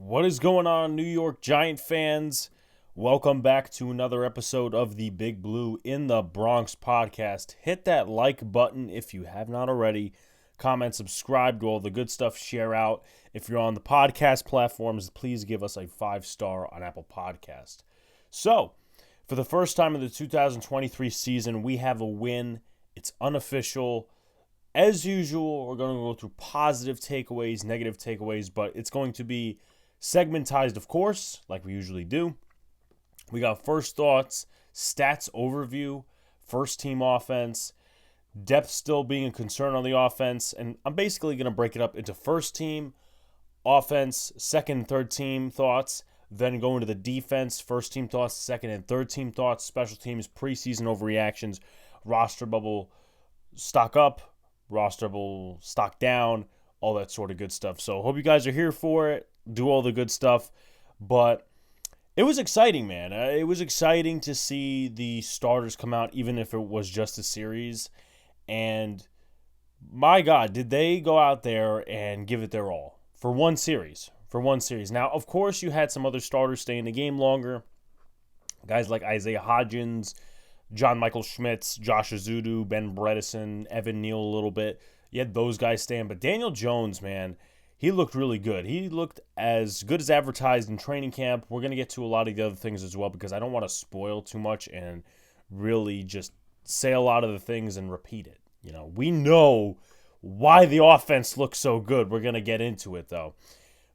What is going on, New York Giant fans? Welcome back to another episode of the Big Blue in the Bronx podcast. Hit that like button if you have not already. Comment, subscribe, do all the good stuff, share out. If you're on the podcast platforms, please give us a 5-star on Apple Podcast. So, for the first time in the 2023 season, we have a win. It's unofficial. As usual, we're going to go through positive takeaways, negative takeaways, but it's going to be segmentized, of course, like we usually do. We got first thoughts, stats overview, first team offense, depth still being a concern on the offense, and I'm basically going to break it up into first team, offense, second and third team thoughts, then go into the defense, first team thoughts, second and third team thoughts, special teams, preseason overreactions, roster bubble, stock up, roster bubble, stock down, all that sort of good stuff. So hope you guys are here for it. Do all the good stuff. But it was exciting, man. It was exciting to see the starters come out, even if it was just a series. And my God, did they go out there and give it their all for one series. Now, of course, you had some other starters stay in the game longer. Guys like Isaiah Hodgins, John Michael Schmitz, Josh Azudu, Ben Bredesen, Evan Neal a little bit. You had those guys staying. But Daniel Jones, man, he looked really good. He looked as good as advertised in training camp. We're going to get to a lot of the other things as well because I don't want to spoil too much and really just say a lot of the things and repeat it. You know, we know why the offense looks so good. We're going to get into it, though.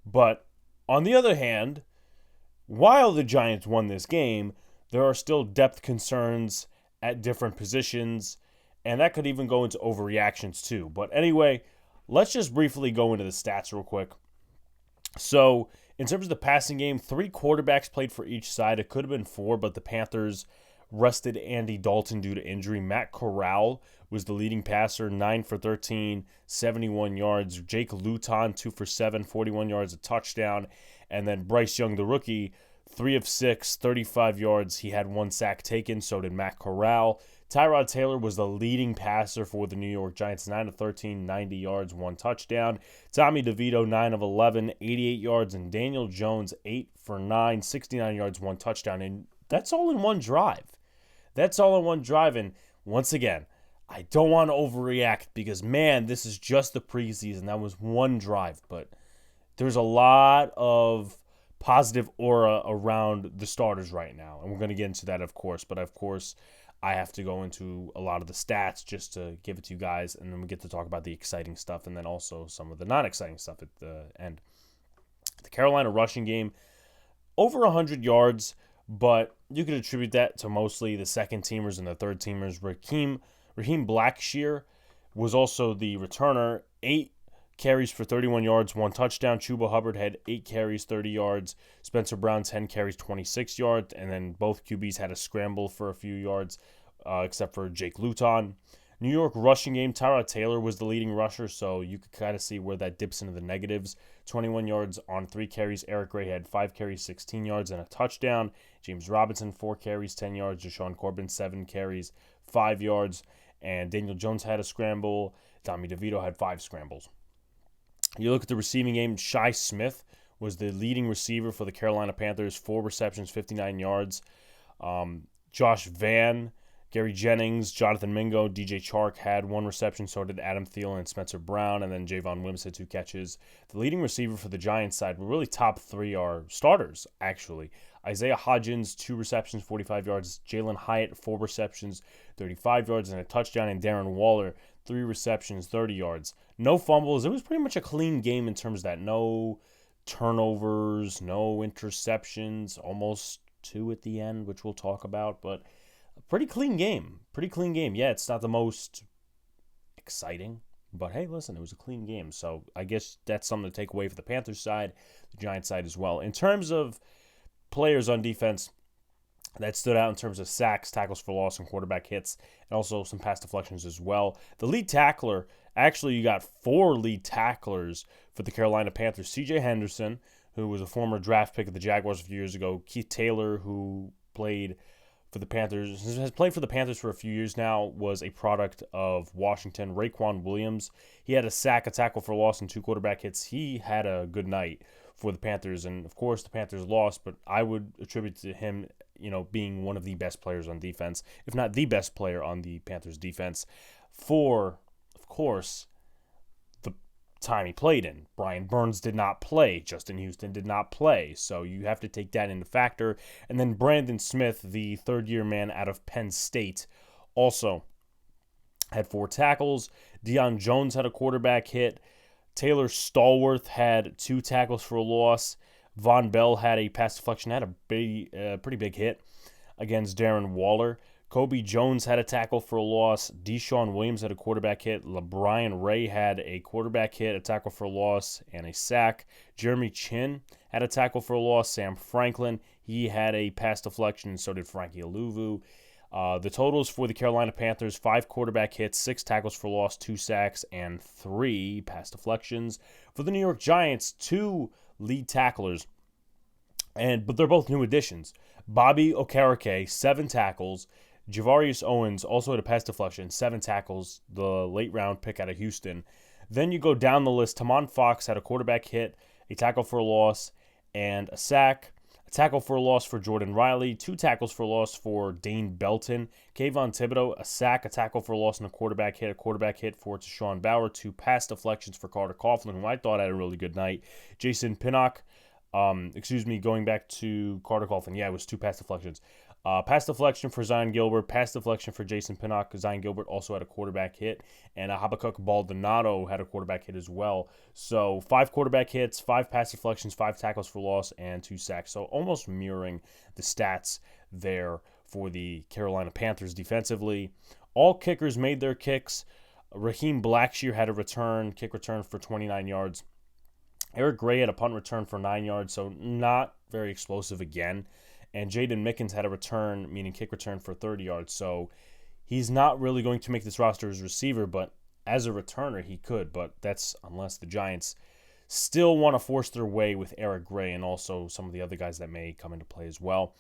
But on the other hand, while the Giants won this game, there are still depth concerns at different positions, and that could even go into overreactions too. But anyway, let's just briefly go into the stats real quick. So, in terms of the passing game, 3 quarterbacks played for each side. It could have been 4, but the Panthers rested Andy Dalton due to injury. Matt Corral was the leading passer, 9 for 13, 71 yards. Jake Luton, 2 for 7, 41 yards, a touchdown. And then Bryce Young, the rookie, 3 of 6, 35 yards. He had 1 sack taken, so did Matt Corral. Tyrod Taylor was the leading passer for the New York Giants, 9 of 13, 90 yards, 1 touchdown. Tommy DeVito, 9 of 11, 88 yards. And Daniel Jones, 8 for 9, 69 yards, 1 touchdown. And that's all in one drive. And once again, I don't want to overreact because, man, this is just the preseason. That was one drive. But there's a lot of positive aura around the starters right now. And we're going to get into that, of course. But, of course, I have to go into a lot of the stats just to give it to you guys. And then we get to talk about the exciting stuff and then also some of the non-exciting stuff at the end. The Carolina rushing game, over 100 yards, but you could attribute that to mostly the second-teamers and the third-teamers. Raheem Blackshear was also the returner, 8 carries for 31 yards, 1 touchdown. Chuba Hubbard had 8 carries, 30 yards. Spencer Brown, 10 carries, 26 yards. And then both QBs had a scramble for a few yards, except for Jake Luton. New York rushing game, Tyrod Taylor was the leading rusher, so you could kind of see where that dips into the negatives. 21 yards on 3 carries. Eric Gray had 5 carries, 16 yards, and a touchdown. James Robinson, 4 carries, 10 yards. Deshaun Corbin, 7 carries, 5 yards. And Daniel Jones had a scramble. Tommy DeVito had 5 scrambles. You look at the receiving game, Shi Smith was the leading receiver for the Carolina Panthers, 4 receptions, 59 yards. Josh Van, Gary Jennings, Jonathan Mingo, DJ Chark had 1 reception, so did Adam Thielen and Spencer Brown, and then Javon Wims had 2 catches. The leading receiver for the Giants side, were really top 3 are starters, actually. Isaiah Hodgins, 2 receptions, 45 yards. Jalen Hyatt, 4 receptions, 35 yards, and a touchdown. And Darren Waller, 3 receptions, 30 yards. No fumbles. It was pretty much a clean game in terms of that. No turnovers, no interceptions, almost 2 at the end, which we'll talk about, but a pretty clean game. Yeah, it's not the most exciting, but hey, listen, it was a clean game. So I guess that's something to take away for the Panthers side, the Giants side as well. In terms of players on defense that stood out in terms of sacks, tackles for loss, and quarterback hits, and also some pass deflections as well. The lead tackler, actually, you got 4 lead tacklers for the Carolina Panthers. C.J. Henderson, who was a former draft pick of the Jaguars a few years ago. Keith Taylor, who played for the Panthers, has played for the Panthers for a few years now, was a product of Washington. Raekwon Williams, he had a sack, a tackle for loss, and 2 quarterback hits. He had a good night for the Panthers, and of course the Panthers lost, but I would attribute to him, being one of the best players on defense, if not the best player on the Panthers defense, for, of course, the time he played in. Brian Burns did not play. Justin Houston did not play. So you have to take that into factor. And then Brandon Smith, the third-year man out of Penn State, also had 4 tackles. Deion Jones had a quarterback hit. Taylor Stallworth had 2 tackles for a loss. Von Bell had a pass deflection, had a pretty big hit against Darren Waller. Kobe Jones had a tackle for a loss. Deshaun Williams had a quarterback hit. LeBrian Ray had a quarterback hit, a tackle for a loss, and a sack. Jeremy Chin had a tackle for a loss. Sam Franklin, he had a pass deflection, and so did Frankie Aluvu. The totals for the Carolina Panthers: 5 quarterback hits, 6 tackles for loss, 2 sacks, and 3 pass deflections. For the New York Giants, 2 lead tacklers, but they're both new additions. Bobby Okereke, 7 tackles. Javarius Owens also had a pass deflection, 7 tackles, the late-round pick out of Houston. Then you go down the list. Tamon Fox had a quarterback hit, a tackle for a loss, and a sack. A tackle for a loss for Jordan Riley, 2 tackles for a loss for Dane Belton. Kayvon Thibodeau, a sack, a tackle for a loss, and a quarterback hit for Tashawn Bauer. 2 pass deflections for Carter Coughlin, who I thought had a really good night. Jason Pinnock, going back to Carter Coughlin, it was 2 pass deflections. Pass deflection for Zion Gilbert, pass deflection for Jason Pinnock. Zion Gilbert also had a quarterback hit, and Habakkuk Baldonado had a quarterback hit as well. So 5 quarterback hits, 5 pass deflections, 5 tackles for loss, and 2 sacks. So almost mirroring the stats there for the Carolina Panthers defensively. All kickers made their kicks. Raheem Blackshear had a kick return for 29 yards. Eric Gray had a punt return for 9 yards, so not very explosive again. And Jaden Mickens had a return, meaning kick return, for 30 yards. So he's not really going to make this roster as a receiver, but as a returner, he could. But that's unless the Giants still want to force their way with Eric Gray and also some of the other guys that may come into play as well.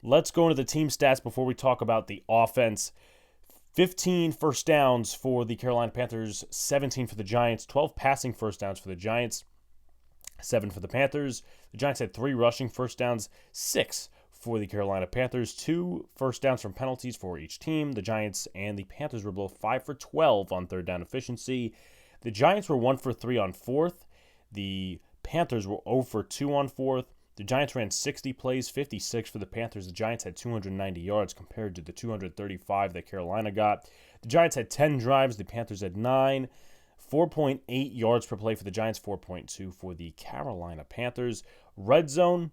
Let's go into the team stats before we talk about the offense. 15 first downs for the Carolina Panthers, 17 for the Giants, 12 passing first downs for the Giants, 7 for the Panthers. The Giants had 3 rushing first downs, 6 for the Carolina Panthers, 2 first downs from penalties for each team. The Giants and the Panthers were both 5 for 12 on third down efficiency. The Giants were 1 for 3 on fourth. The Panthers were 0 for 2 on fourth. The Giants ran 60 plays, 56 for the Panthers. The Giants had 290 yards compared to the 235 that Carolina got. The Giants had 10 drives. The Panthers had 9. 4.8 yards per play for the Giants, 4.2 for the Carolina Panthers. Red zone,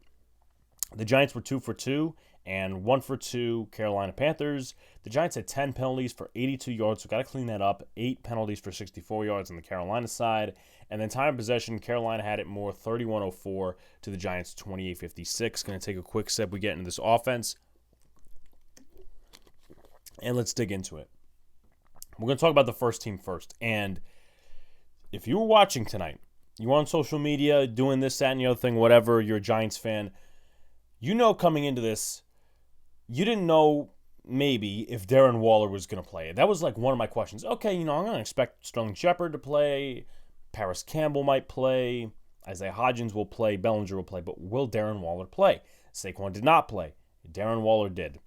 the Giants were 2 for 2 and 1 for 2 Carolina Panthers. The Giants had 10 penalties for 82 yards, so got to clean that up. 8 penalties for 64 yards on the Carolina side. And then time of possession, Carolina had it more, 31-04 to the Giants, 28-56. Going to take a quick sip. We get into this offense, and let's dig into it. We're going to talk about the first team first. And if you were watching tonight, you were on social media doing this, that, and the other thing, whatever, you're a Giants fan, coming into this, you didn't know maybe if Darren Waller was going to play. That was like one of my questions. Okay, I'm going to expect Sterling Shepard to play, Paris Campbell might play, Isaiah Hodgins will play, Bellinger will play, but will Darren Waller play? Saquon did not play. Darren Waller did.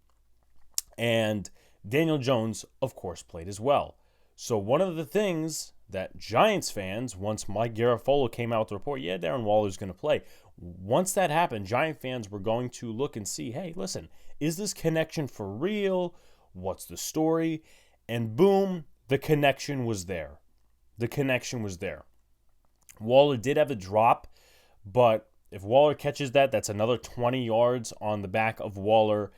And Daniel Jones, of course, played as well. So one of the things that Giants fans, once Mike Garafolo came out with the report, Darren Waller's going to play. Once that happened, Giant fans were going to look and see, hey, listen, is this connection for real? What's the story? And boom, the connection was there. Waller did have a drop, but if Waller catches that, that's another 20 yards on the back of Waller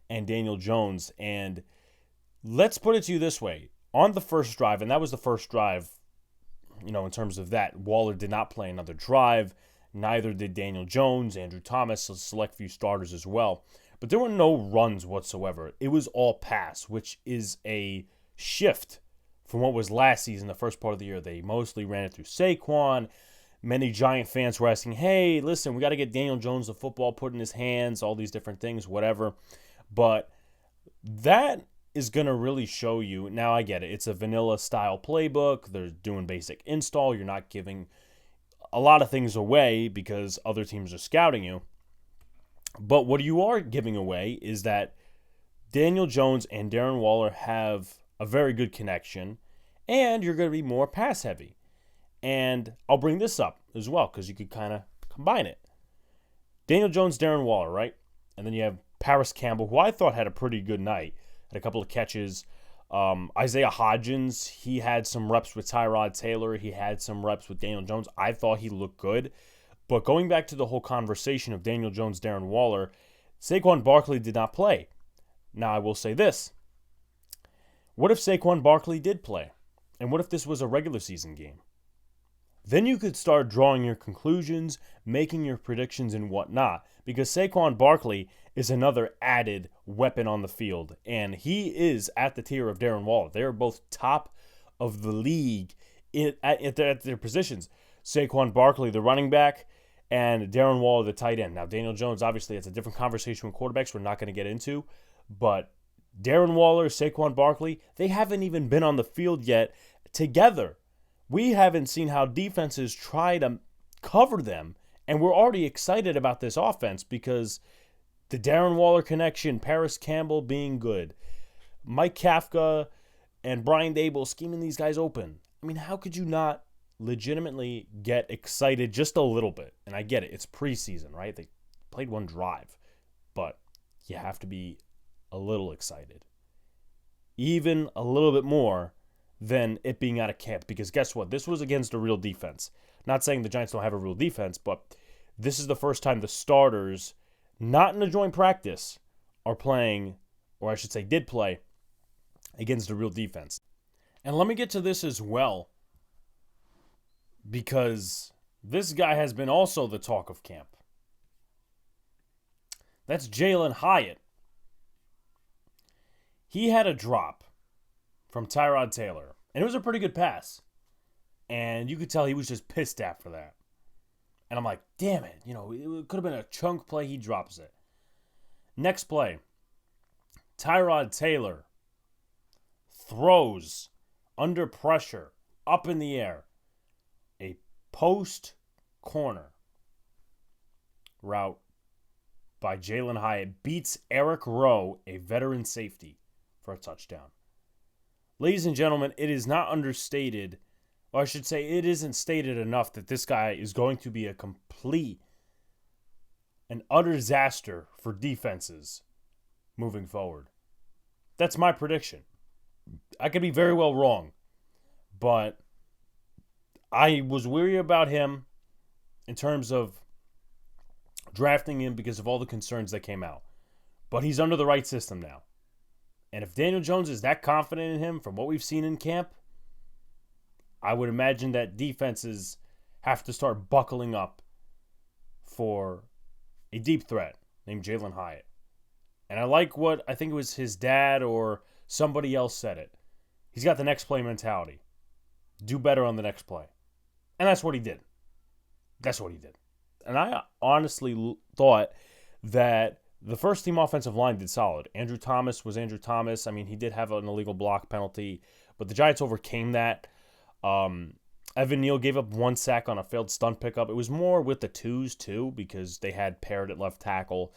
and Daniel Jones. And let's put it to you this way. On the first drive, and that was the first drive, in terms of that, Waller did not play another drive. Neither did Daniel Jones, Andrew Thomas, a select few starters as well. But there were no runs whatsoever. It was all pass, which is a shift from what was last season, the first part of the year. They mostly ran it through Saquon. Many Giant fans were asking, hey, listen, we got to get Daniel Jones the football put in his hands, all these different things, whatever. But That is going to really show you. Now, I get it. It's a vanilla style playbook. They're doing basic install. You're not giving a lot of things away because other teams are scouting you. But what you are giving away is that Daniel Jones and Darren Waller have a very good connection, and you're going to be more pass heavy. And I'll bring this up as well because you could kind of combine it. Daniel Jones, Darren Waller, right? And then you have Paris Campbell, who I thought had a pretty good night, had a couple of catches. Isaiah Hodgins, he had some reps with Tyrod Taylor. He had some reps with Daniel Jones. I thought he looked good. But going back to the whole conversation of Daniel Jones, Darren Waller, Saquon Barkley did not play. Now, I will say this. What if Saquon Barkley did play? And what if this was a regular season game? Then you could start drawing your conclusions, making your predictions and whatnot, because Saquon Barkley is another added weapon on the field, and he is at the tier of Darren Waller. They're both top of the league at their positions. Saquon Barkley, the running back, and Darren Waller, the tight end. Now, Daniel Jones, obviously, it's a different conversation with quarterbacks we're not going to get into, but Darren Waller, Saquon Barkley, they haven't even been on the field yet together. We haven't seen how defenses try to cover them, and we're already excited about this offense because the Darren Waller connection, Paris Campbell being good, Mike Kafka and Brian Dable scheming these guys open. I mean, how could you not legitimately get excited just a little bit? And I get it. It's preseason, right? They played one drive, but you have to be a little excited. Even a little bit more than it being out of camp. Because guess what? This was against a real defense. Not saying the Giants don't have a real defense, but this is the first time the starters, not in a joint practice, are playing, or I should say did play, against a real defense. And let me get to this as well, because this guy has been also the talk of camp. That's Jalen Hyatt. He had a drop from Tyrod Taylor, and it was a pretty good pass. And you could tell he was just pissed after that. And I'm like, damn it. It could have been a chunk play. He drops it. Next play. Tyrod Taylor throws under pressure, up in the air, a post corner route by Jalen Hyatt. Beats Eric Rowe, a veteran safety, for a touchdown. Ladies and gentlemen, it is not understated, or I should say it isn't stated enough that this guy is going to be a complete and utter disaster for defenses moving forward. That's my prediction. I could be very well wrong, but I was weary about him in terms of drafting him because of all the concerns that came out. But he's under the right system now. And if Daniel Jones is that confident in him from what we've seen in camp, I would imagine that defenses have to start buckling up for a deep threat named Jalen Hyatt. And I like what I think it was his dad or somebody else said it. He's got the next play mentality. Do better on the next play. And that's what he did. And I honestly thought that the first team offensive line did solid. Andrew Thomas was Andrew Thomas. I mean, he did have an illegal block penalty, but the Giants overcame that. Evan Neal gave up one sack on a failed stunt pickup. It was more with the twos, too, because they had Parrott at left tackle.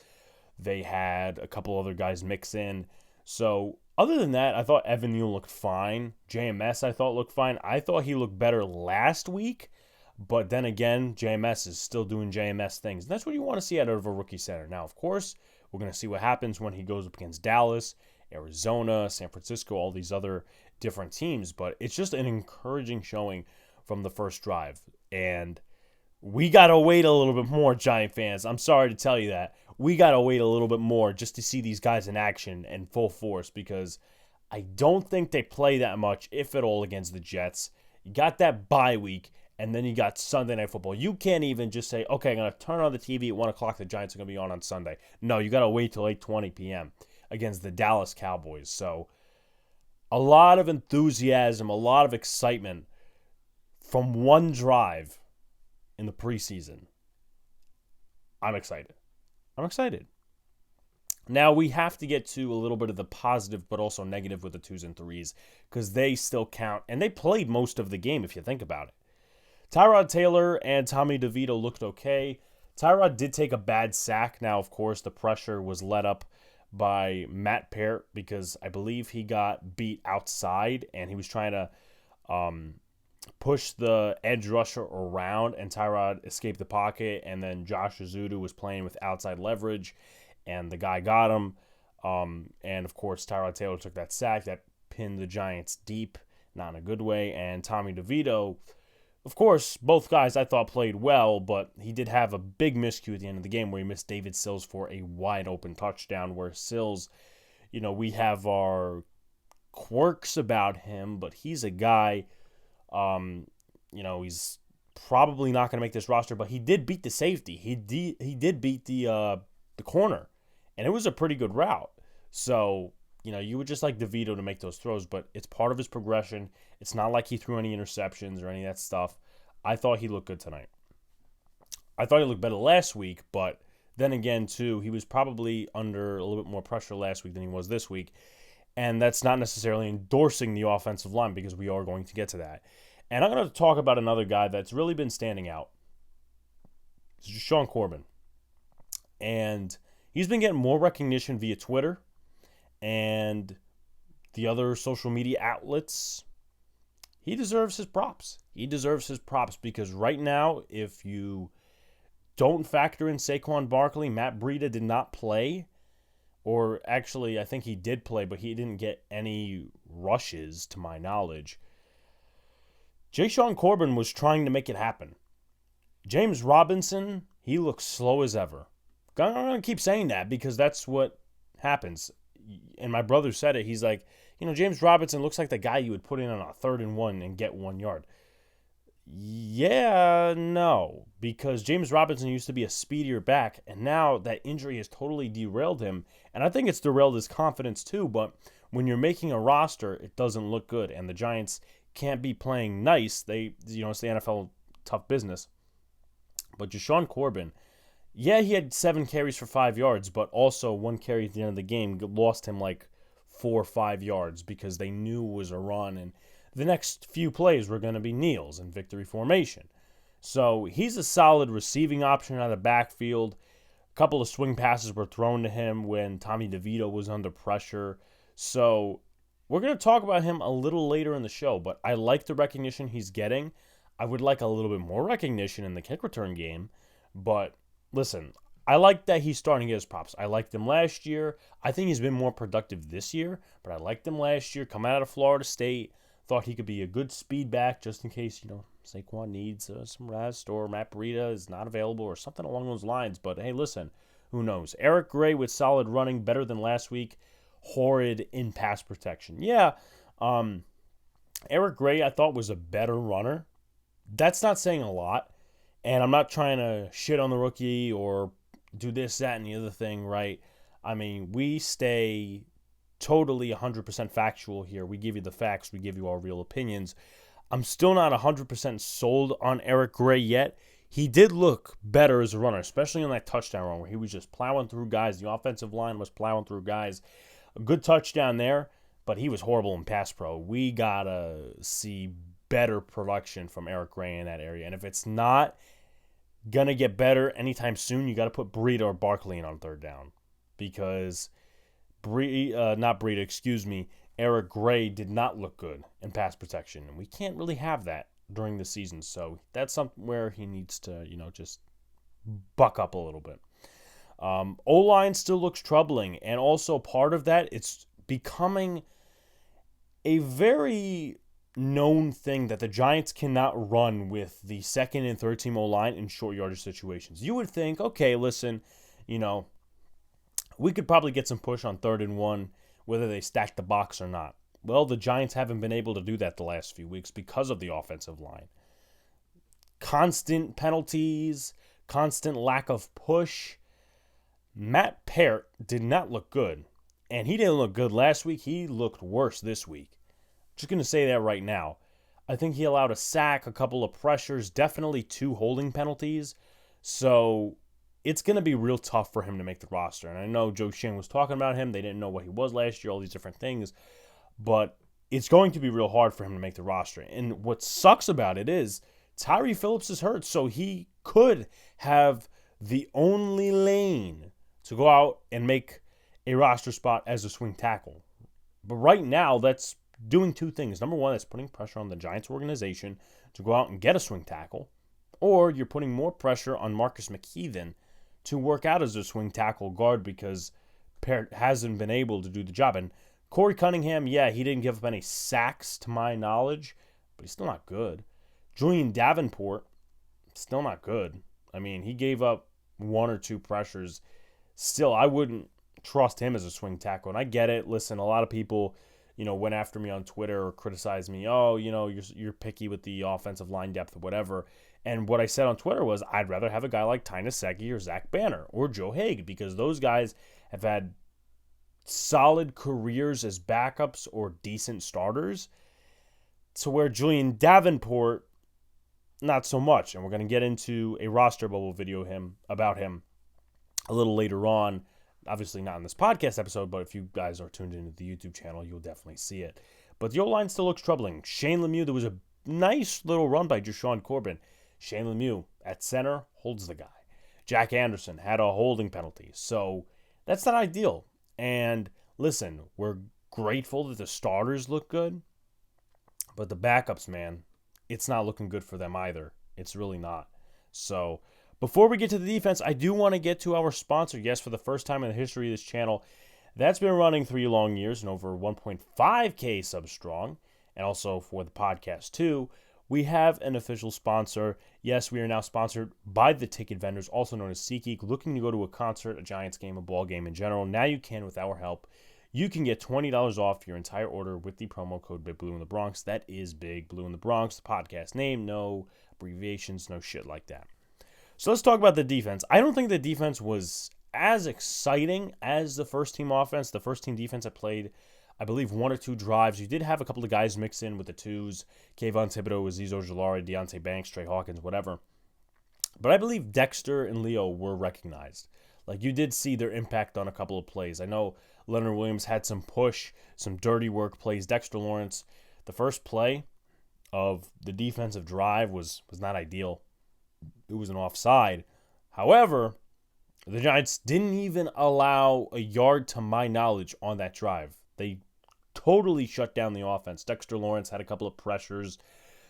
They had a couple other guys mix in. So, other than that, I thought Evan Neal looked fine. JMS, I thought, looked fine. I thought he looked better last week. But then again, JMS is still doing JMS things. And that's what you want to see out of a rookie center. Now, of course, we're going to see what happens when he goes up against Dallas, Arizona, San Francisco, all these other different teams. But it's just an encouraging showing from the first drive. And we got to wait a little bit more, Giant fans. I'm sorry to tell you that. We got to wait a little bit more just to see these guys in action and full force because I don't think they play that much, if at all, against the Jets. You got that bye week. And then you got Sunday Night Football. You can't even just say, okay, I'm going to turn on the TV at 1 o'clock. The Giants are going to be on Sunday. No, you got to wait till 8:20 p.m. against the Dallas Cowboys. So a lot of enthusiasm, a lot of excitement from one drive in the preseason. I'm excited. Now we have to get to a little bit of the positive, but also negative with the 2s and 3s because they still count, and they played most of the game if you think about it. Tyrod Taylor and Tommy DeVito looked okay. Tyrod did take a bad sack. Now, of course, the pressure was let up by Matt Peart because I believe he got beat outside and he was trying to push the edge rusher around, and Tyrod escaped the pocket, and then Josh Azudu was playing with outside leverage, and the guy got him. And, of course, Tyrod Taylor took that sack that pinned the Giants deep, not in a good way, and Tommy DeVito, of course, both guys I thought played well, but he did have a big miscue at the end of the game where he missed David Sills for a wide-open touchdown, where Sills, we have our quirks about him, but he's a guy, he's probably not going to make this roster, but he did beat the safety. He did beat the corner, and it was a pretty good route. So, you would just like DeVito to make those throws, but it's part of his progression. It's not like he threw any interceptions or any of that stuff. I thought he looked good tonight. I thought he looked better last week, but then again, too, he was probably under a little bit more pressure last week than he was this week, and that's not necessarily endorsing the offensive line because we are going to get to that. And I'm going to talk about another guy that's really been standing out. It's Sean Corbin. And he's been getting more recognition via Twitter and the other social media outlets. He deserves his props. He deserves his props because right now, if you don't factor in Saquon Barkley, Matt Breida did not play. Or actually, I think he did play, but he didn't get any rushes to my knowledge. Sean Corbin was trying to make it happen. James Robinson, he looks slow as ever. I'm going to keep saying that because that's what happens. And my brother said it. He's like, James Robinson looks like the guy you would put in on a 3rd and 1 and get 1 yard. Yeah, no, because James Robinson used to be a speedier back, and now that injury has totally derailed him, and I think it's derailed his confidence too, but when you're making a roster, it doesn't look good, and the Giants can't be playing nice. It's the NFL, tough business. But Sean Corbin, yeah, he had 7 carries for 5 yards, but also 1 carry at the end of the game lost him like 4 or 5 yards because they knew it was a run, and the next few plays were going to be kneels and victory formation. So he's a solid receiving option out of the backfield. A couple of swing passes were thrown to him when Tommy DeVito was under pressure. So we're going to talk about him a little later in the show, but I like the recognition he's getting. I would like a little bit more recognition in the kick return game, but listen, I like that he's starting to get his props. I liked him last year. I think he's been more productive this year, but I liked him last year coming out of Florida State. Thought he could be a good speed back just in case, Saquon needs some rest or Matt Breida is not available or something along those lines. But, hey, listen, who knows? Eric Gray with solid running, better than last week. Horrid in pass protection. Yeah, Eric Gray I thought was a better runner. That's not saying a lot. And I'm not trying to shit on the rookie or do this, that, and the other thing, right? I mean, we stay totally 100% factual here. We give you the facts. We give you our real opinions. I'm still not 100% sold on Eric Gray yet. He did look better as a runner, especially on that touchdown run where he was just plowing through guys. The offensive line was plowing through guys. A good touchdown there, but he was horrible in pass pro. We got to see better production from Eric Gray in that area. And if it's not going to get better anytime soon, you got to put Breida or Barkley in on 3rd down because Eric Gray did not look good in pass protection, and we can't really have that during the season. So that's something where he needs to, just buck up a little bit. O-line still looks troubling, and also part of that, it's becoming a very known thing that the Giants cannot run with the 2nd and 3rd team O-line in short yardage situations. You would think, okay, listen, we could probably get some push on 3rd and 1, whether they stack the box or not. Well, the Giants haven't been able to do that the last few weeks because of the offensive line. Constant penalties, constant lack of push. Matt Peart did not look good, and he didn't look good last week. He looked worse this week. Just going to say that right now. I think he allowed a sack, a couple of pressures, definitely 2 holding penalties. So it's going to be real tough for him to make the roster. And I know Joe Shane was talking about him. They didn't know what he was last year, all these different things. But it's going to be real hard for him to make the roster. And what sucks about it is Tyree Phillips is hurt, so he could have the only lane to go out and make a roster spot as a swing tackle. But right now, that's doing two things. Number one, that's putting pressure on the Giants organization to go out and get a swing tackle. Or you're putting more pressure on Marcus McKeithen to work out as a swing tackle guard because Parrott hasn't been able to do the job. And Corey Cunningham, yeah, he didn't give up any sacks to my knowledge, but he's still not good. Julian Davenport, still not good. I mean, he gave up one or two pressures. Still, I wouldn't trust him as a swing tackle. And I get it. Listen, a lot of people, went after me on Twitter or criticized me. Oh, you're picky with the offensive line depth or whatever. And what I said on Twitter was I'd rather have a guy like Tyna Secchi or Zach Banner or Joe Haig because those guys have had solid careers as backups or decent starters, to where Julian Davenport, not so much. And we're going to get into a roster bubble video about him a little later on. Obviously not in this podcast episode, but if you guys are tuned into the YouTube channel, you'll definitely see it. But the O-line still looks troubling. Shane Lemieux, there was a nice little run by Jashawn Corbin. Shane Lemieux at center holds the guy. Jack Anderson had a holding penalty. So that's not ideal. And listen, we're grateful that the starters look good, but the backups, man, it's not looking good for them either. It's really not. So before we get to the defense, I do want to get to our sponsor. Yes, for the first time in the history of this channel, that's been running 3 long years and over 1.5K subs strong, and also for the podcast too. We have an official sponsor. Yes, we are now sponsored by the ticket vendors, also known as SeatGeek. Looking to go to a concert, a Giants game, a ball game in general, now you can with our help. You can get $20 off your entire order with the promo code Big Blue in the Bronx. That is Big Blue in the Bronx, the podcast name. No abbreviations, no shit like that. So let's talk about the defense. I don't think the defense was as exciting as the first team offense. The first team defense had played, I believe, 1 or 2 drives. You did have a couple of guys mix in with the twos. Kayvon Thibodeau, Azeez Ojulari, Deonte Banks, Trey Hawkins, whatever. But I believe Dexter and Leo were recognized. Like, you did see their impact on a couple of plays. I know Leonard Williams had some push, some dirty work plays. Dexter Lawrence, the first play of the defensive drive was not ideal. It was an offside. However, the Giants didn't even allow a yard to my knowledge on that drive. They totally shut down the offense. Dexter Lawrence had a couple of pressures.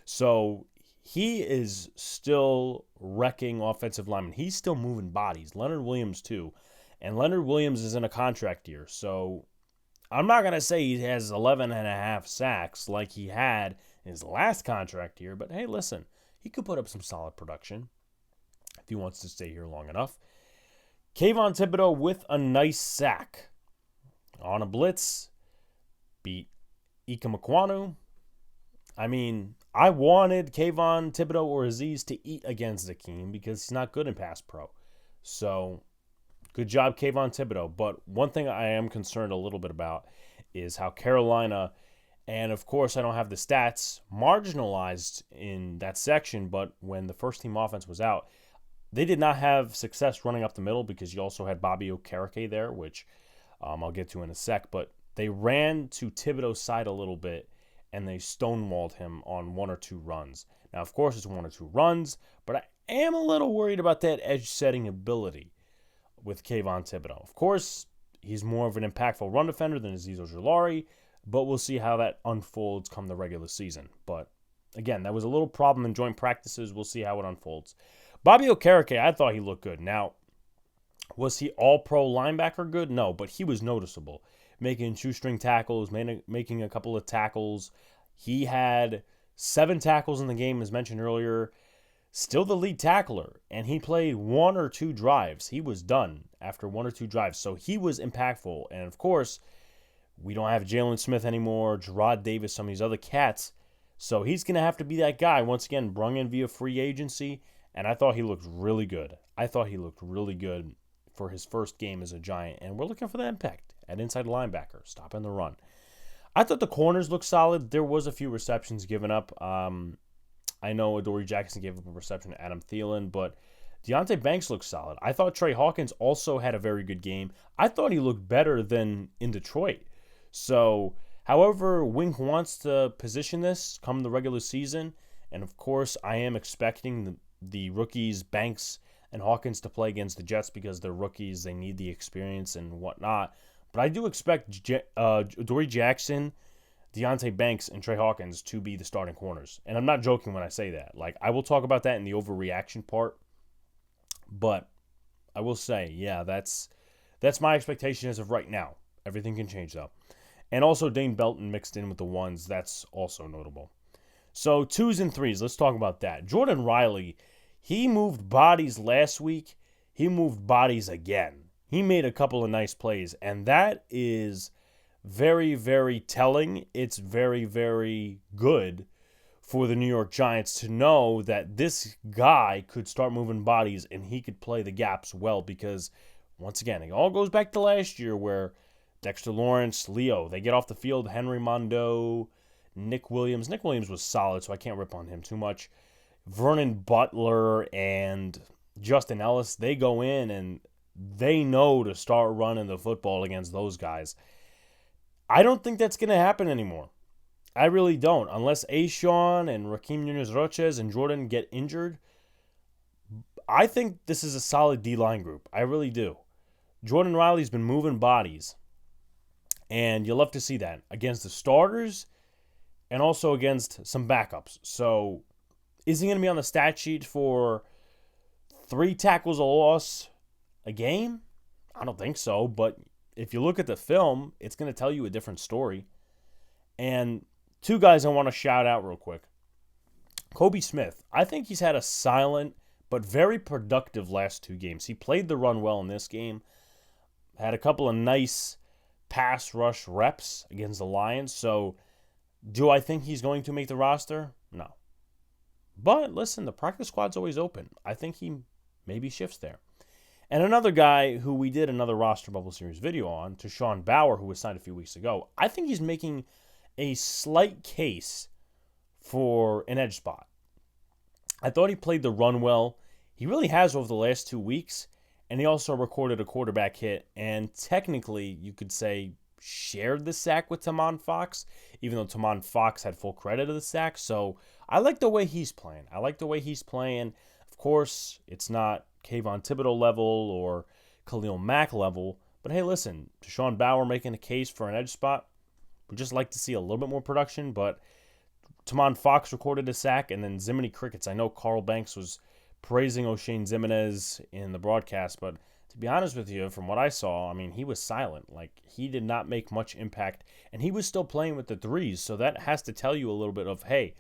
So he is still wrecking offensive linemen. He's still moving bodies. Leonard Williams too. And Leonard Williams is in a contract year. So I'm not going to say he has 11.5 sacks like he had in his last contract year. But hey, listen, he could put up some solid production if he wants to stay here long enough. Kayvon Thibodeau with a nice sack on a blitz. Beat Ika Mekwonu. I mean, I wanted Kayvon Thibodeau or Azeez to eat against Zakeem because he's not good in pass pro. So, good job, Kayvon Thibodeau. But one thing I am concerned a little bit about is how Carolina, and of course I don't have the stats marginalized in that section, but when the first team offense was out, they did not have success running up the middle because you also had Bobby Okereke there, which I'll get to in a sec. But they ran to Thibodeau's side a little bit, and they stonewalled him on 1 or 2 runs. Now, of course, it's 1 or 2 runs, but I am a little worried about that edge-setting ability with Kayvon Thibodeau. Of course, he's more of an impactful run defender than Azeez Ojulari, but we'll see how that unfolds come the regular season. But, again, that was a little problem in joint practices. We'll see how it unfolds. Bobby Okereke, I thought he looked good. Now, was he all-pro linebacker good? No, but he was noticeable. Making shoestring tackles, making a couple of tackles. He had 7 tackles in the game, as mentioned earlier. Still the lead tackler, and he played 1 or 2 drives. He was done after 1 or 2 drives, so he was impactful. And, of course, we don't have Jalen Smith anymore, Gerard Davis, some of these other cats. So he's going to have to be that guy, once again, brung in via free agency. And I thought he looked really good. I thought he looked really good for his first game as a Giant. And we're looking for the impact at inside linebacker, stopping the run. I thought the corners looked solid. There was a few receptions given up. I know Adoree Jackson gave up a reception to Adam Thielen, but Deonte Banks looks solid. I thought Trey Hawkins also had a very good game. I thought he looked better than in Detroit. So, however Wink wants to position this come the regular season, and of course I am expecting the rookies, Banks and Hawkins, to play against the Jets because they're rookies. They need the experience and whatnot. But I do expect Dory Jackson, Deonte Banks, and Trey Hawkins to be the starting corners. And I'm not joking when I say that. Like, I will talk about that in the overreaction part. But I will say, yeah, that's my expectation as of right now. Everything can change, though. And also Dane Belton mixed in with the ones. That's also notable. So 2s and 3s, let's talk about that. Jordan Riley, he moved bodies last week. He moved bodies again. He made a couple of nice plays, and that is very, very telling. It's very, very good for the New York Giants to know that this guy could start moving bodies and he could play the gaps well because, once again, it all goes back to last year where Dexter Lawrence, Leo, they get off the field, Henry Mondeau, Nick Williams. Nick Williams was solid, so I can't rip on him too much. Vernon Butler and Justin Ellis, they go in and they know to start running the football against those guys. I don't think that's going to happen anymore. I really don't. Unless Ashawn and Raheem Nunez-Roches and Jordan get injured, I think this is a solid D-line group. I really do. Jordan Riley's been moving bodies, and you'll love to see that against the starters and also against some backups. So, is he going to be on the stat sheet for 3 tackles a loss a game? I don't think so, but if you look at the film, it's going to tell you a different story. And 2 guys I want to shout out real quick. Kobe Smith. I think he's had a silent but very productive last 2 games. He played the run well in this game. Had a couple of nice pass rush reps against the Lions. So, do I think he's going to make the roster? No. But, listen, the practice squad's always open. I think he maybe shifts there. And another guy who we did another roster bubble series video on, to Sean Bauer, who was signed a few weeks ago, I think he's making a slight case for an edge spot. I thought he played the run well. He really has over the last 2 weeks, and he also recorded a quarterback hit, and technically, you could say, shared the sack with Tamon Fox, even though Tamon Fox had full credit of the sack. So I like the way he's playing. Of course, it's not Kayvon Thibodeau level or Khalil Mack level. But hey, listen, Deshaun Bauer making a case for an edge spot. We'd just like to see a little bit more production. But Tamon Fox recorded a sack, and then Ziminy Crickets. I know Carl Banks was praising O'Shane Zimenez in the broadcast, but to be honest with you, from what I saw, I mean, he was silent. Like, he did not make much impact, and he was still playing with the 3s. So that has to tell you a little bit of, hey,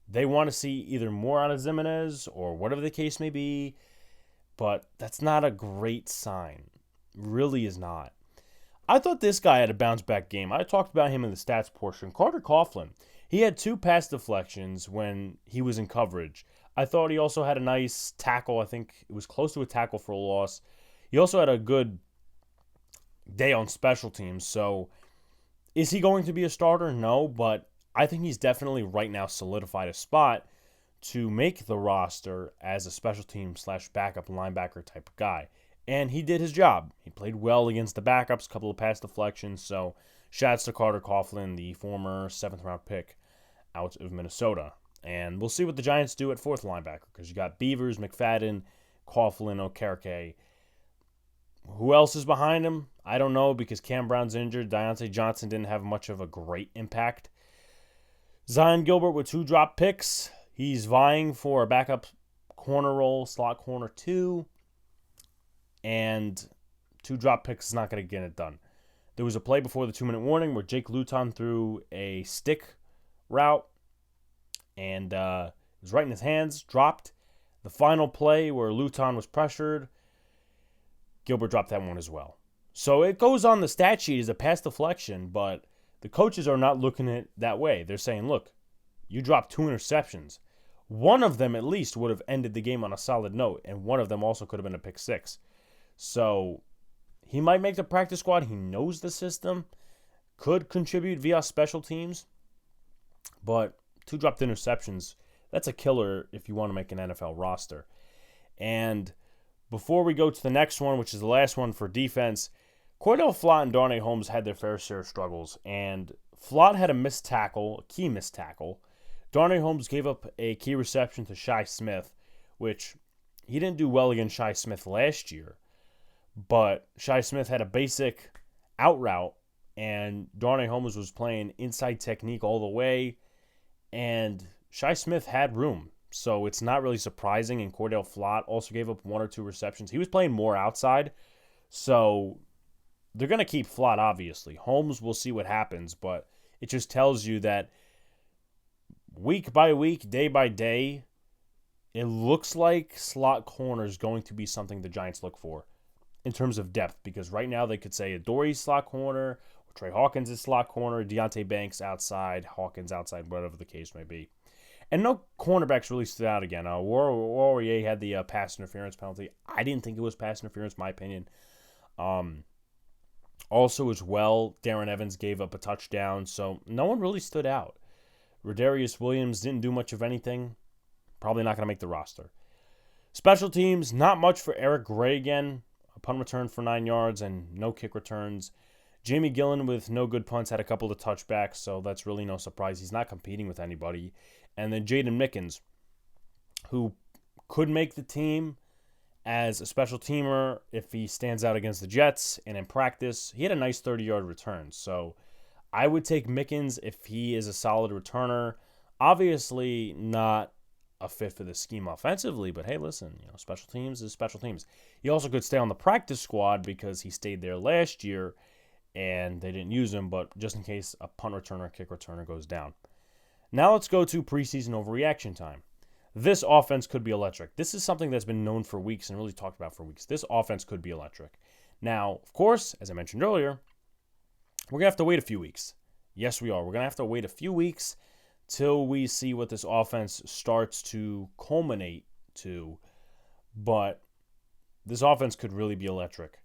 they want to see either more out of Zimenez or whatever the case may be. But that's not a great sign. Really is not. I thought this guy had a bounce-back game. I talked about him in the stats portion. Carter Coughlin. He had 2 pass deflections when he was in coverage. I thought he also had a nice tackle. I think it was close to a tackle for a loss. He also had a good day on special teams. So, is he going to be a starter? No, but I think he's definitely right now solidified a spot to make the roster as a special team / backup linebacker type of guy. And he did his job. He played well against the backups, a couple of pass deflections. So, shouts to Carter Coughlin, the former 7th-round pick out of Minnesota. And we'll see what the Giants do at 4th linebacker, because you got Beavers, McFadden, Coughlin, Okereke. Who else is behind him? I don't know, because Cam Brown's injured. Deontay Johnson didn't have much of a great impact. Zion Gilbert with 2 drop picks. He's vying for a backup corner role, slot corner 2. And 2 drop picks is not going to get it done. There was a play before the 2-minute warning where Jake Luton threw a stick route. And it was right in his hands, dropped. The final play where Luton was pressured, Gilbert dropped that one as well. So it goes on the stat sheet as a pass deflection, but the coaches are not looking at it that way. They're saying, look, you dropped 2 interceptions. One of them at least would have ended the game on a solid note, and one of them also could have been a pick 6. So he might make the practice squad. He knows the system, could contribute via special teams, but 2 dropped interceptions, that's a killer if you want to make an NFL roster. And Before we go to the next one, which is the last one for defense, Cordell Flott and Darnay Holmes had their fair share of struggles, and Flott had a key missed tackle. Darnay Holmes gave up a key reception to Shi Smith, which he didn't do well against Shi Smith last year, but Shi Smith had a basic out route, and Darnay Holmes was playing inside technique all the way, and Shi Smith had room. So it's not really surprising, and Cordell Flott also gave up 1 or 2 receptions. He was playing more outside, so they're going to keep Flott, obviously. Holmes, we'll see what happens, but it just tells you that week by week, day by day, it looks like slot corner is going to be something the Giants look for in terms of depth, because right now they could say Adoree' slot corner, or Trey Hawkins is slot corner, Deonte Banks outside, Hawkins outside, whatever the case may be. And no cornerbacks really stood out again. Warrior had the pass interference penalty. I didn't think it was pass interference, in my opinion. Also, as well, Darren Evans gave up a touchdown, so no one really stood out. Rodarius Williams didn't do much of anything. Probably not going to make the roster. Special teams, not much for Eric Gray again. A punt return for 9 yards and no kick returns. Jamie Gillen with no good punts had a couple of touchbacks, so that's really no surprise. He's not competing with anybody. And then Jaden Mickens, who could make the team as a special teamer if he stands out against the Jets, and in practice, he had a nice 30-yard return. So I would take Mickens if he is a solid returner. Obviously not a fit for the scheme offensively, but hey, listen, special teams is special teams. He also could stay on the practice squad because he stayed there last year and they didn't use him, but just in case a punt returner, kick returner goes down. Now let's go to preseason overreaction time. This offense could be electric. This is something that's been known for weeks and really talked about for weeks. This offense could be electric. Now, of course, as I mentioned earlier, we're going to have to wait a few weeks. Yes, we are. We're going to have to wait a few weeks till we see what this offense starts to culminate to. But this offense could really be electric.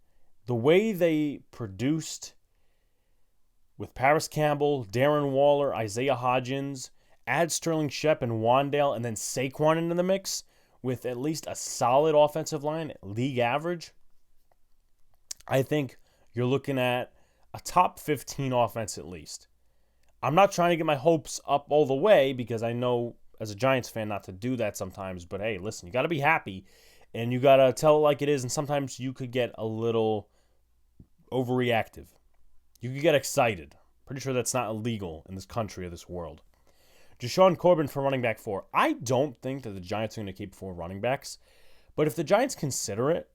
The way they produced with Paris Campbell, Darren Waller, Isaiah Hodgins, add Sterling Shep and Wandale, and then Saquon into the mix with at least a solid offensive line, league average, I think you're looking at a top 15 offense at least. I'm not trying to get my hopes up all the way because I know as a Giants fan not to do that sometimes, but hey, listen, you got to be happy and you got to tell it like it is, and sometimes you could get a little overreactive. You could get excited. Pretty sure that's not illegal in this country or this world. Jashaun Corbin for running back 4. I don't think that the Giants are going to keep 4 running backs, but if the Giants consider it,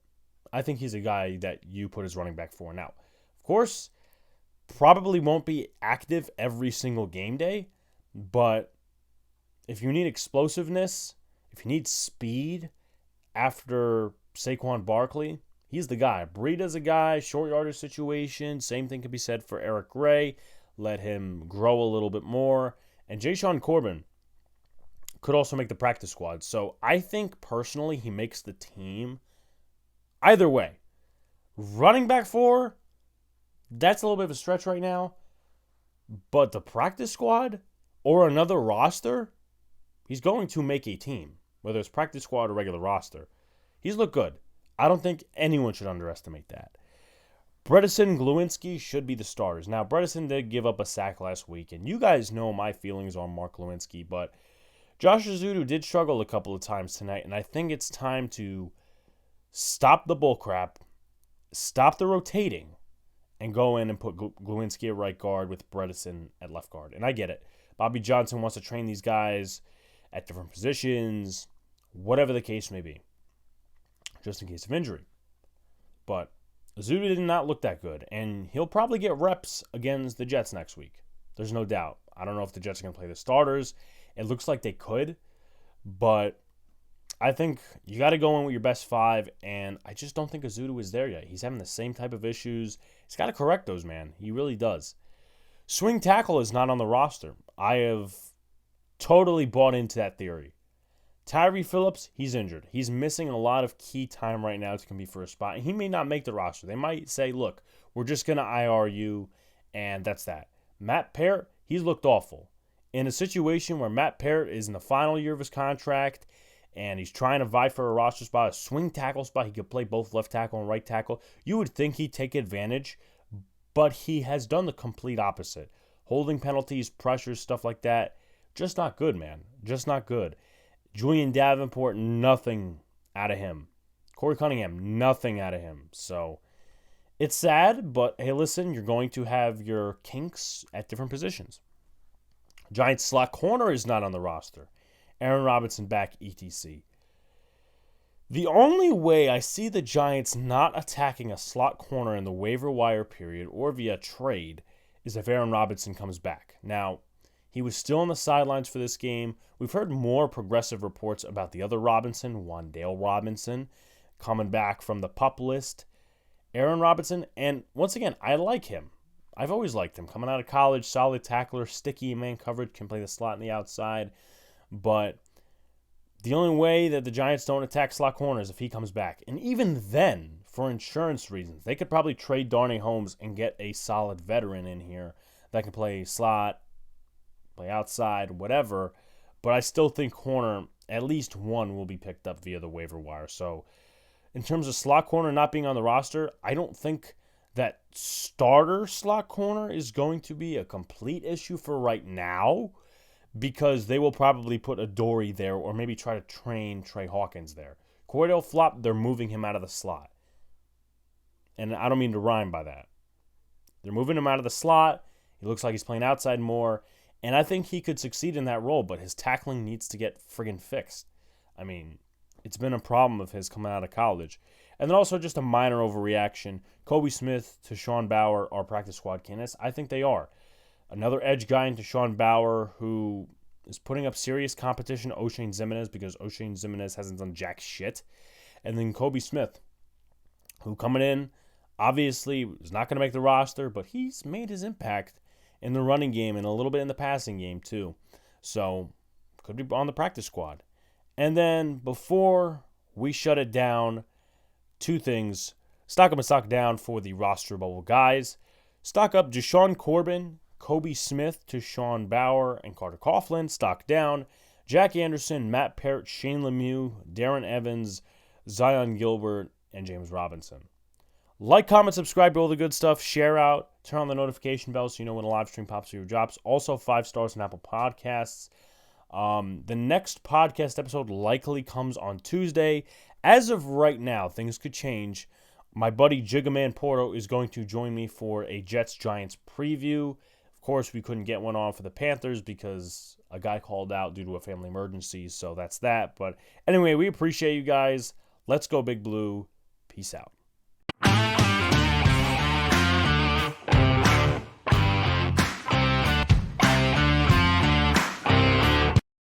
I think he's a guy that you put as running back 4. Now, of course, probably won't be active every single game day, but if you need explosiveness, if you need speed after Saquon Barkley, he's the guy. Breida's a guy, short yardage situation. Same thing can be said for Eric Gray. Let him grow a little bit more. And Jashaun Corbin could also make the practice squad. So I think personally he makes the team. Either way, running back 4, that's a little bit of a stretch right now. But the practice squad or another roster, he's going to make a team. Whether it's practice squad or regular roster. He's looked good. I don't think anyone should underestimate that. Bredesen, Glowinski should be the starters. Now, Bredesen did give up a sack last week, and you guys know my feelings on Mark Glowinski, but Josh Ezeudu did struggle a couple of times tonight, and I think it's time to stop the bullcrap, stop the rotating, and go in and put Glowinski at right guard with Bredesen at left guard. And I get it. Bobby Johnson wants to train these guys at different positions, whatever the case may be, just in case of injury. But Ezeudu did not look that good, and he'll probably get reps against the Jets next week. There's no doubt. I don't know if the Jets are going to play the starters. It looks like they could, but I think you got to go in with your best 5, and I just don't think Ezeudu is there yet. He's having the same type of issues. He's got to correct those, man. He really does. Swing tackle is not on the roster. I have totally bought into that theory. Tyree Phillips, he's injured. He's missing a lot of key time right now to compete for a spot. And he may not make the roster. They might say, look, we're just going to IR you, and that's that. Matt Parrott, he's looked awful. In a situation where Matt Parrott is in the final year of his contract and he's trying to vie for a roster spot, a swing tackle spot. He could play both left tackle and right tackle. You would think he'd take advantage, but he has done the complete opposite. Holding penalties, pressures, stuff like that, just not good, man. Just not good. Julian Davenport, nothing out of him. Corey Cunningham, nothing out of him. So it's sad, but hey, listen, you're going to have your kinks at different positions. Giants slot corner is not on the roster. Aaron Robinson back, etc. The only way I see the Giants not attacking a slot corner in the waiver wire period or via trade is if Aaron Robinson comes back. Now, he was still on the sidelines for this game. We've heard more progressive reports about the other Robinson, Wan'Dale Robinson, coming back from the PUP list. Aaron Robinson, and once again, I like him. I've always liked him. Coming out of college, solid tackler, sticky man coverage, can play the slot and the outside. But the only way that the Giants don't attack slot corners is if he comes back. And even then, for insurance reasons, they could probably trade Darnay Holmes and get a solid veteran in here that can play slot, play outside, whatever. But I still think corner, at least one, will be picked up via the waiver wire. So in terms of slot corner not being on the roster, I don't think that starter slot corner is going to be a complete issue for right now, because they will probably put Adoree there or maybe try to train Trey Hawkins there. Cordell Flop, they're moving him out of the slot. And I don't mean to rhyme by that. They're moving him out of the slot. He looks like he's playing outside more. And I think he could succeed in that role, but his tackling needs to get friggin' fixed. I mean, it's been a problem of his coming out of college. And then also just a minor overreaction. Kobe Smith to Sean Bauer are practice squad candidates. I think they are. Another edge guy into Sean Bauer who is putting up serious competition to Oshane Ximines because Oshane Ximines hasn't done jack shit. And then Kobe Smith, who coming in, obviously is not going to make the roster, but he's made his impact in the running game and a little bit in the passing game too. So could be on the practice squad. And then before we shut it down, two things. Stock up and stock down for the roster bubble guys. Stock up Jashawn Corbin, Kobe Smith to Sean Bauer and Carter Coughlin. Stock down Jack Anderson, Matt Parrott, Shane Lemieux, Darren Evans, Zion Gilbert, and James Robinson. Like, comment, subscribe to all the good stuff. Share out. Turn on the notification bell so you know when a live stream pops through your drops. Also, 5 stars on Apple Podcasts. The next podcast episode likely comes on Tuesday. As of right now, things could change. My buddy Jigaman Porto is going to join me for a Jets-Giants preview. Of course, we couldn't get one on for the Panthers because a guy called out due to a family emergency, so that's that. But anyway, we appreciate you guys. Let's go Big Blue. Peace out.